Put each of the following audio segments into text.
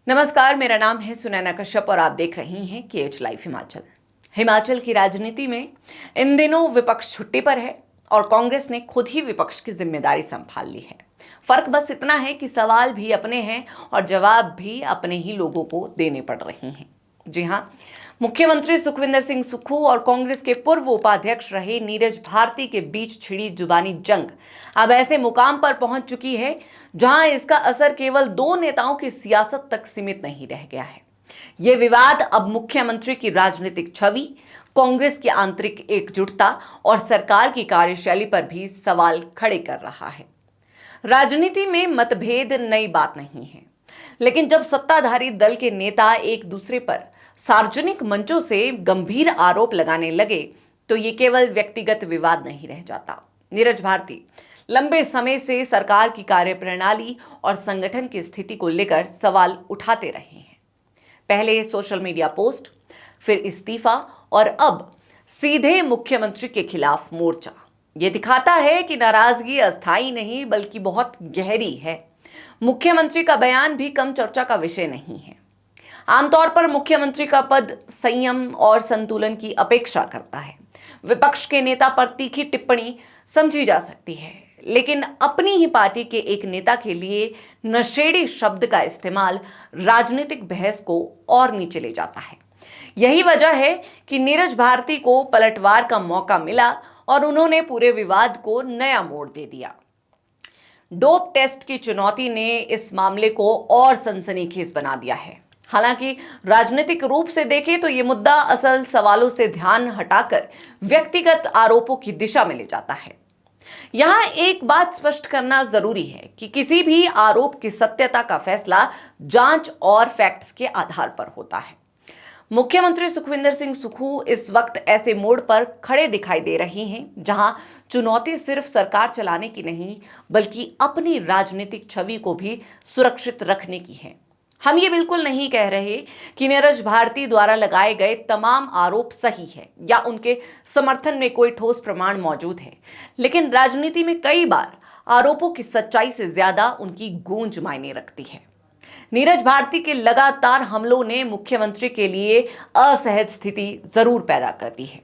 नमस्कार, मेरा नाम है सुनैना कश्यप और आप देख रही हैं KH लाइव हिमाचल। हिमाचल की राजनीति में इन दिनों विपक्ष छुट्टी पर है और कांग्रेस ने खुद ही विपक्ष की जिम्मेदारी संभाल ली है। फर्क बस इतना है कि सवाल भी अपने हैं और जवाब भी अपने ही लोगों को देने पड़ रहे हैं। जी हाँ, मुख्यमंत्री सुखविंदर सिंह सुक्खू और कांग्रेस के पूर्व उपाध्यक्ष रहे नीरज भारती के बीच छिड़ी जुबानी जंग अब ऐसे मुकाम पर पहुंच चुकी है जहां इसका असर केवल दो नेताओं की सियासत तक सीमित नहीं रह गया है। यह विवाद अब मुख्यमंत्री की राजनीतिक छवि, कांग्रेस की आंतरिक एकजुटता और सरकार की कार्यशैली पर भी सवाल खड़े कर रहा है। राजनीति में मतभेद नई बात नहीं है, लेकिन जब सत्ताधारी दल के नेता एक दूसरे पर सार्वजनिक मंचों से गंभीर आरोप लगाने लगे तो ये केवल व्यक्तिगत विवाद नहीं रह जाता। नीरज भारती लंबे समय से सरकार की कार्यप्रणाली और संगठन की स्थिति को लेकर सवाल उठाते रहे हैं। पहले सोशल मीडिया पोस्ट, फिर इस्तीफा और अब सीधे मुख्यमंत्री के खिलाफ मोर्चा। ये दिखाता है कि नाराजगी अस्थायी नहीं बल्कि बहुत गहरी है। मुख्यमंत्री का बयान भी कम चर्चा का विषय नहीं है। आमतौर पर मुख्यमंत्री का पद संयम और संतुलन की अपेक्षा करता है। विपक्ष के नेता पर तीखी टिप्पणी समझी जा सकती है, लेकिन अपनी ही पार्टी के एक नेता के लिए नशेड़ी शब्द का इस्तेमाल राजनीतिक बहस को और नीचे ले जाता है। यही वजह है कि नीरज भारती को पलटवार का मौका मिला और उन्होंने पूरे विवाद को नया मोड़ दे दिया। डोप टेस्ट की चुनौती ने इस मामले को और सनसनीखेज बना दिया है। हालांकि राजनीतिक रूप से देखें तो यह मुद्दा असल सवालों से ध्यान हटाकर व्यक्तिगत आरोपों की दिशा में ले जाता है। यहां एक बात स्पष्ट करना जरूरी है कि किसी भी आरोप की सत्यता का फैसला जांच और फैक्ट्स के आधार पर होता है। मुख्यमंत्री सुखविंदर सिंह सुक्खू इस वक्त ऐसे मोड़ पर खड़े दिखाई दे रहे हैं जहां चुनौती सिर्फ सरकार चलाने की नहीं बल्कि अपनी राजनीतिक छवि को भी सुरक्षित रखने की है। हम ये बिल्कुल नहीं कह रहे कि नीरज भारती द्वारा लगाए गए तमाम आरोप सही है या उनके समर्थन में कोई ठोस प्रमाण मौजूद है, लेकिन राजनीति में कई बार आरोपों की सच्चाई से ज्यादा उनकी गूंज मायने रखती है। नीरज भारती के लगातार हमलों ने मुख्यमंत्री के लिए असहज स्थिति जरूर पैदा कर दी है।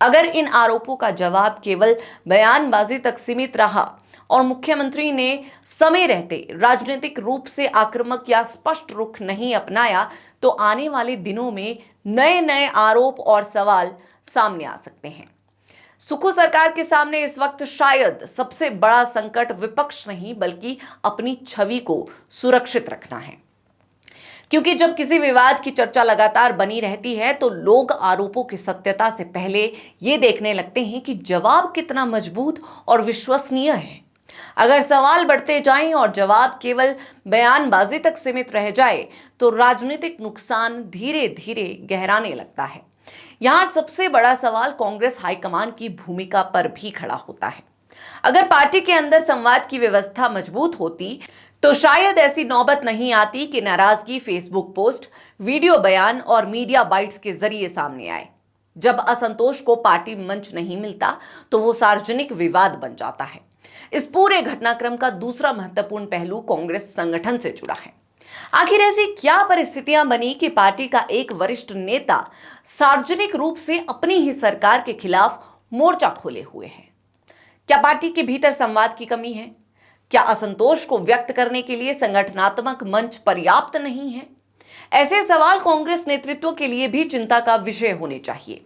अगर इन आरोपों का जवाब केवल बयानबाजी तक सीमित रहा और मुख्यमंत्री ने समय रहते राजनीतिक रूप से आक्रामक या स्पष्ट रुख नहीं अपनाया तो आने वाले दिनों में नए नए आरोप और सवाल सामने आ सकते हैं। सुक्खू सरकार के सामने इस वक्त शायद सबसे बड़ा संकट विपक्ष नहीं बल्कि अपनी छवि को सुरक्षित रखना है, क्योंकि जब किसी विवाद की चर्चा लगातार बनी रहती है तो लोग आरोपों की सत्यता से पहले ये देखने लगते हैं कि जवाब कितना मजबूत और विश्वसनीय है। अगर सवाल बढ़ते जाएं और जवाब केवल बयानबाजी तक सीमित रह जाए तो राजनीतिक नुकसान धीरे धीरे गहराने लगता है। यहां सबसे बड़ा सवाल कांग्रेस हाईकमान की भूमिका पर भी खड़ा होता है। अगर पार्टी के अंदर संवाद की व्यवस्था मजबूत होती तो शायद ऐसी नौबत नहीं आती कि नाराजगी फेसबुक पोस्ट, वीडियो बयान और मीडिया बाइट्स के जरिए सामने आए। जब असंतोष को पार्टी मंच नहीं मिलता तो वो सार्वजनिक विवाद बन जाता है। इस पूरे घटनाक्रम का दूसरा महत्वपूर्ण पहलू कांग्रेस संगठन से जुड़ा है। आखिर ऐसी क्या परिस्थितियां बनी कि पार्टी का एक वरिष्ठ नेता सार्वजनिक रूप से अपनी ही सरकार के खिलाफ मोर्चा खोले हुए है? क्या पार्टी के भीतर संवाद की कमी है? क्या असंतोष को व्यक्त करने के लिए संगठनात्मक मंच पर्याप्त नहीं है? ऐसे सवाल कांग्रेस नेतृत्व के लिए भी चिंता का विषय होने चाहिए।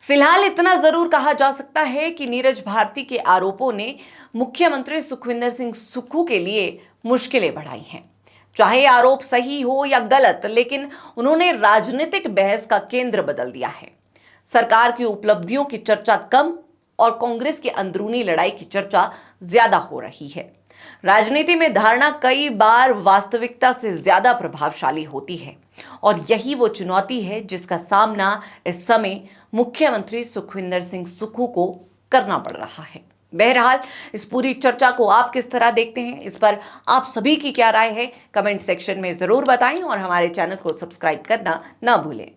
फिलहाल इतना जरूर कहा जा सकता है कि नीरज भारती के आरोपों ने मुख्यमंत्री सुखविंदर सिंह सुक्खू के लिए मुश्किलें बढ़ाई हैं। चाहे आरोप सही हो या गलत, लेकिन उन्होंने राजनीतिक बहस का केंद्र बदल दिया है। सरकार की उपलब्धियों की चर्चा कम और कांग्रेस की अंदरूनी लड़ाई की चर्चा ज्यादा हो रही है। राजनीति में धारणा कई बार वास्तविकता से ज्यादा प्रभावशाली होती है और यही वो चुनौती है जिसका सामना इस समय मुख्यमंत्री सुखविंदर सिंह सुक्खू को करना पड़ रहा है। बहरहाल इस पूरी चर्चा को आप किस तरह देखते हैं, इस पर आप सभी की क्या राय है, कमेंट सेक्शन में जरूर बताएं और हमारे चैनल को सब्सक्राइब करना ना भूलें।